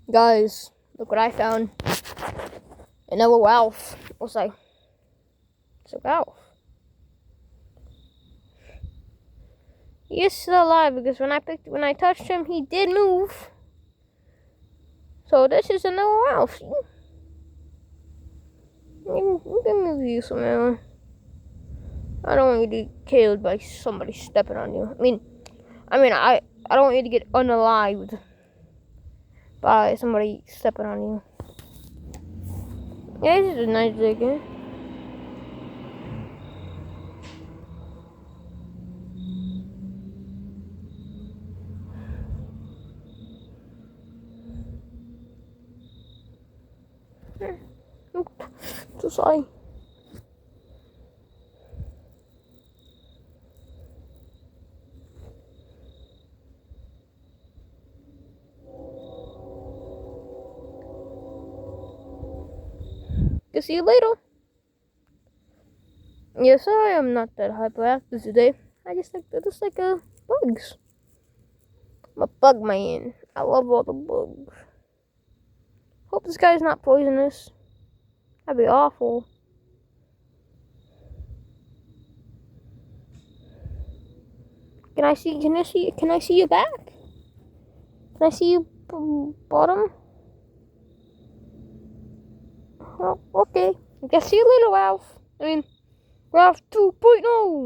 Guys, look what I found. Another Ralph. What's like? It's a Ralph. He is still alive because when I touched him, he did move. So this is another Ralph. You can move you somewhere. I don't want you to get killed by somebody stepping on you. I don't want you to get unalived by somebody stepping on you. Yeah, this is a nice digger. So sorry. See you later. Yes, I am not that hyperactive today. I just like bugs. I'm a bug man. I love all the bugs. Hope this guy's not poisonous. That'd be awful. Can I see your back? Can I see your bottom? Oh, okay. I guess see you later, Ralph. Ralph 2.0.